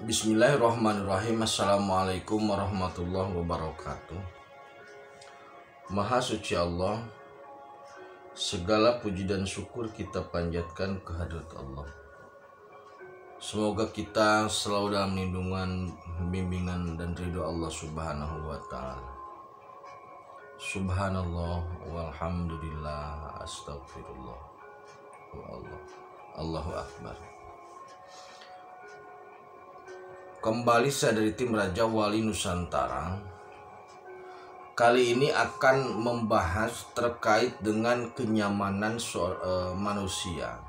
Bismillahirrahmanirrahim. Assalamualaikum warahmatullahi wabarakatuh. Maha suci Allah, segala puji dan syukur kita panjatkan kehadirat Allah. Semoga kita selalu dalam lindungan, bimbingan dan ridho Allah Subhanahu wa ta'ala. Subhanallah walhamdulillah astagfirullah Allah. Allahu Akbar. Kembali saya dari tim Raja Wali Nusantara. Kali ini akan membahas terkait dengan kenyamanan manusia.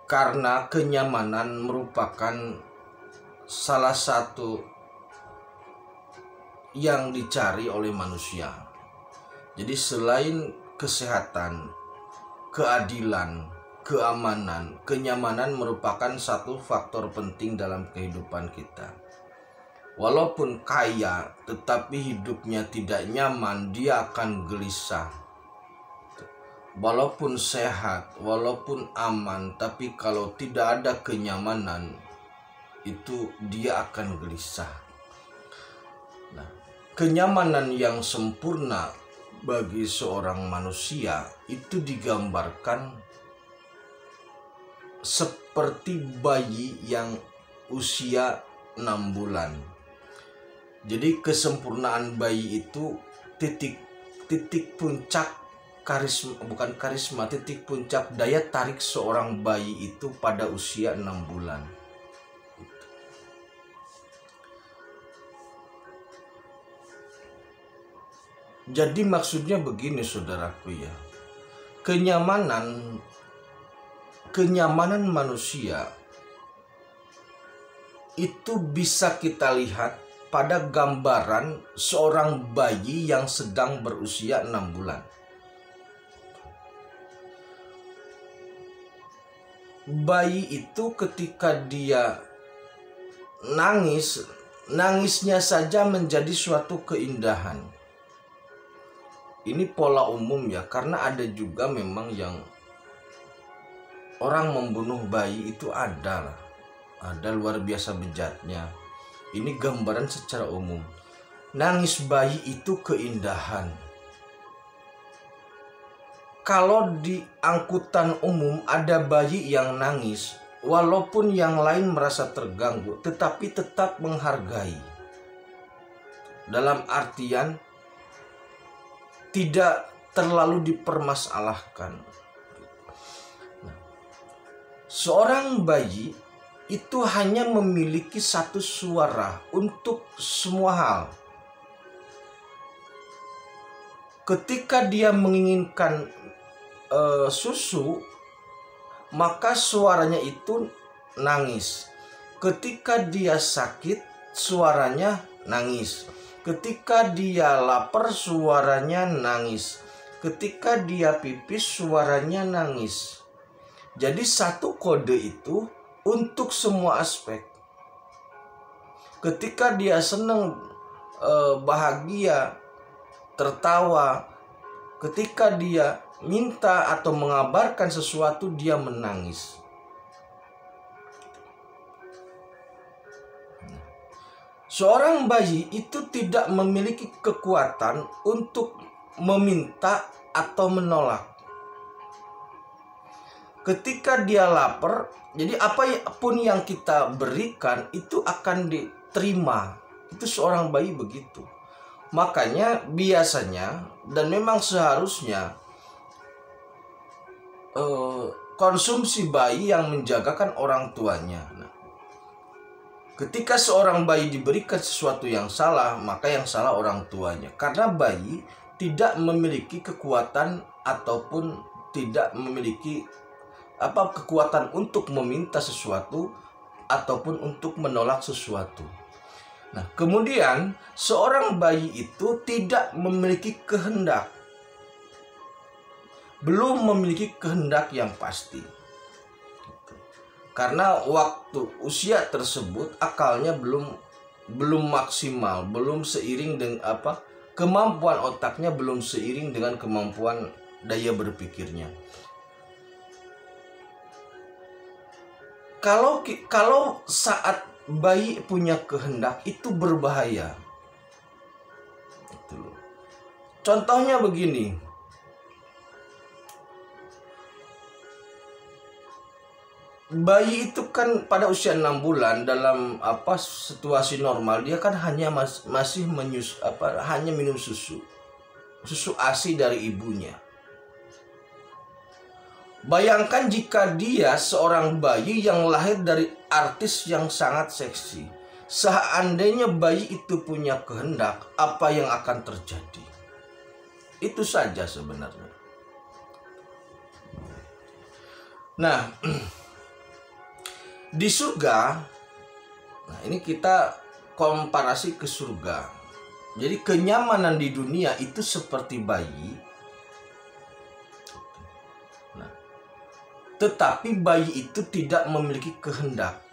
Karena kenyamanan merupakan salah satu yang dicari oleh manusia. Jadi selain kesehatan, keadilan, keamanan, kenyamanan merupakan satu faktor penting dalam kehidupan kita. Walaupun kaya, tetapi hidupnya tidak nyaman, dia akan gelisah. Walaupun sehat, walaupun aman, tapi kalau tidak ada kenyamanan, itu dia akan gelisah. Nah, kenyamanan yang sempurna bagi seorang manusia itu digambarkan seperti bayi yang usia 6 bulan. Jadi kesempurnaan bayi itu titik puncak titik puncak daya tarik seorang bayi itu pada usia 6 bulan. Jadi maksudnya begini saudaraku ya. Kenyamanan manusia itu bisa kita lihat pada gambaran seorang bayi yang sedang berusia 6 bulan. Bayi itu ketika dia nangisnya saja menjadi suatu keindahan. Ini pola umum ya, karena ada juga memang yang orang membunuh bayi itu ada luar biasa bejatnya. Ini gambaran secara umum. Nangis bayi itu keindahan. Kalau di angkutan umum ada bayi yang nangis, walaupun yang lain merasa terganggu, tetapi tetap menghargai. Dalam artian tidak terlalu dipermasalahkan. Seorang bayi itu hanya memiliki satu suara untuk semua hal. Ketika dia menginginkan susu, maka suaranya itu nangis. Ketika dia sakit, suaranya nangis. Ketika dia lapar, suaranya nangis. Ketika dia pipis, suaranya nangis. Jadi satu kode itu untuk semua aspek. Ketika dia senang, bahagia, tertawa, ketika dia minta atau mengabarkan sesuatu, dia menangis. Seorang bayi itu tidak memiliki kekuatan untuk meminta atau menolak. Ketika dia lapar, jadi apapun yang kita berikan itu akan diterima. Itu seorang bayi begitu. Makanya biasanya dan memang seharusnya konsumsi bayi yang menjagakan orang tuanya. Nah, ketika seorang bayi diberikan sesuatu yang salah, maka yang salah orang tuanya. Karena bayi tidak memiliki kekuatan ataupun tidak memiliki kekuatan untuk meminta sesuatu ataupun untuk menolak sesuatu. Nah, kemudian seorang bayi itu tidak memiliki kehendak. Belum memiliki kehendak yang pasti. Karena waktu usia tersebut akalnya belum maksimal, belum seiring dengan kemampuan otaknya belum seiring dengan kemampuan daya berpikirnya. Kalau saat bayi punya kehendak itu berbahaya. Itu loh. Contohnya begini. Bayi itu kan pada usia 6 bulan dalam situasi normal dia kan hanya masih hanya minum susu ASI dari ibunya. Bayangkan jika dia seorang bayi yang lahir dari artis yang sangat seksi. Seandainya bayi itu punya kehendak, apa yang akan terjadi? Itu saja sebenarnya. Nah, di surga, nah ini kita komparasi ke surga. Jadi kenyamanan di dunia itu seperti bayi. Nah, tetapi bayi itu tidak memiliki kehendak.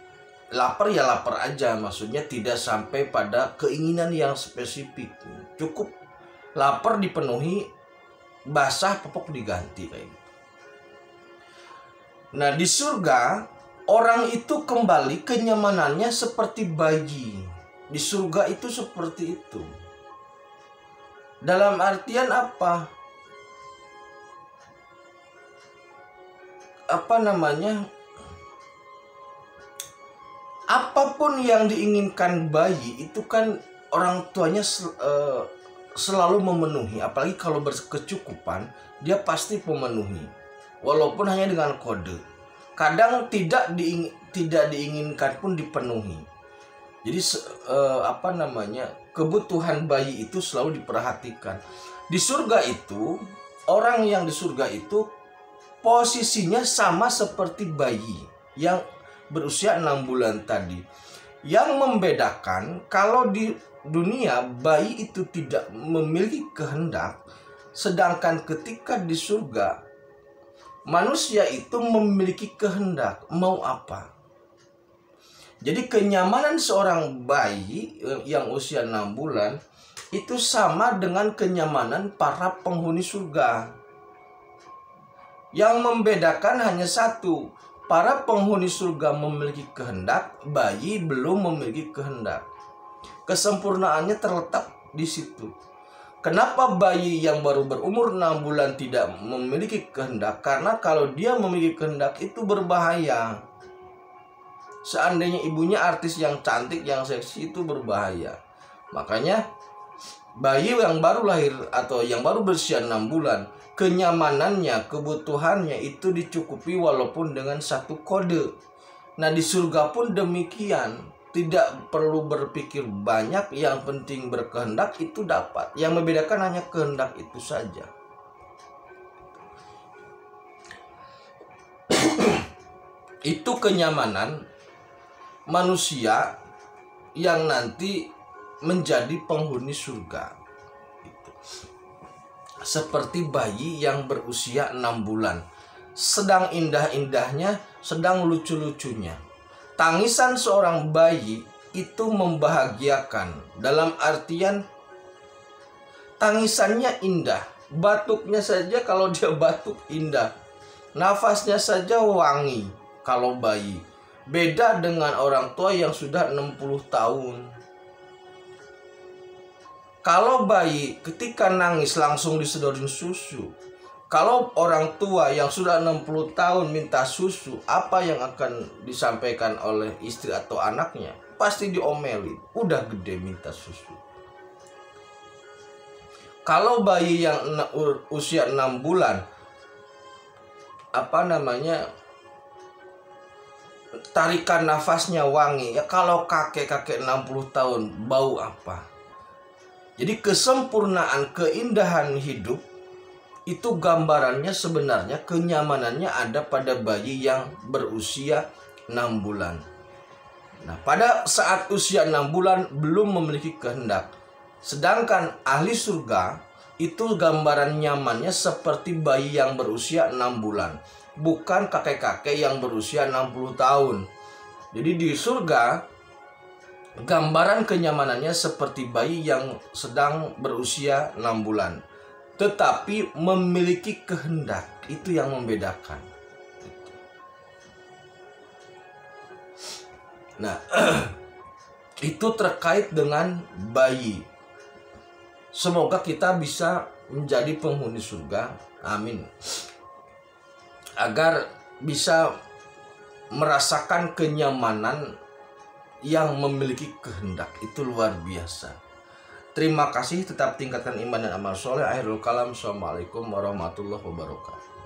Lapar ya lapar aja, maksudnya tidak sampai pada keinginan yang spesifik. Cukup lapar dipenuhi, basah popok diganti kayak gitu. Nah, di surga orang itu kembali kenyamanannya seperti bayi. Di surga itu seperti itu. Dalam artian apa? Apapun yang diinginkan bayi itu kan orang tuanya selalu memenuhi. Apalagi kalau berkecukupan, dia pasti memenuhi. Walaupun hanya dengan kode. Kadang tidak diinginkan pun dipenuhi. Jadi kebutuhan bayi itu selalu diperhatikan. Di surga itu, orang yang di surga itu posisinya sama seperti bayi yang berusia 6 bulan tadi. Yang membedakan kalau di dunia bayi itu tidak memiliki kehendak, sedangkan ketika di surga manusia itu memiliki kehendak mau apa. Jadi kenyamanan seorang bayi yang usia 6 bulan itu sama dengan kenyamanan para penghuni surga. Yang membedakan hanya satu, para penghuni surga memiliki kehendak, bayi belum memiliki kehendak. Kesempurnaannya terletak di situ. Kenapa bayi yang baru berumur 6 bulan tidak memiliki kehendak? Karena kalau dia memiliki kehendak itu berbahaya. Seandainya ibunya artis yang cantik, yang seksi itu berbahaya. Makanya bayi yang baru lahir atau yang baru berusia 6 bulan, kenyamanannya, kebutuhannya itu dicukupi walaupun dengan satu kode. Nah, di surga pun demikian. Tidak perlu berpikir banyak, yang penting berkehendak itu dapat. Yang membedakan hanya kehendak itu saja. Itu kenyamanan manusia yang nanti menjadi penghuni surga. Seperti bayi yang berusia 6 bulan. Sedang indah-indahnya, sedang lucu-lucunya. Tangisan seorang bayi itu membahagiakan. Dalam artian tangisannya indah. Batuknya saja kalau dia batuk indah. Nafasnya saja wangi kalau bayi. Beda dengan orang tua yang sudah 60 tahun. Kalau bayi ketika nangis langsung disedotin susu. Kalau orang tua yang sudah 60 tahun minta susu, apa yang akan disampaikan oleh istri atau anaknya? Pasti diomelin. Udah gede minta susu. Kalau bayi yang usia 6 bulan, tarikan nafasnya wangi. Ya kalau kakek-kakek 60 tahun, bau apa? Jadi kesempurnaan, keindahan hidup itu gambarannya sebenarnya kenyamanannya ada pada bayi yang berusia 6 bulan. Nah, pada saat usia 6 bulan belum memiliki kehendak. Sedangkan ahli surga itu gambaran nyamannya seperti bayi yang berusia 6 bulan. Bukan kakek-kakek yang berusia 60 tahun. Jadi di surga gambaran kenyamanannya seperti bayi yang sedang berusia 6 bulan. Tetapi memiliki kehendak, itu yang membedakan. Nah, itu terkait dengan bayi. Semoga kita bisa menjadi penghuni surga. Amin. Agar bisa merasakan kenyamanan yang memiliki kehendak. Itu luar biasa. Terima kasih, tetap tingkatkan iman dan amal soleh. Akhirul kalam. Assalamualaikum warahmatullahi wabarakatuh.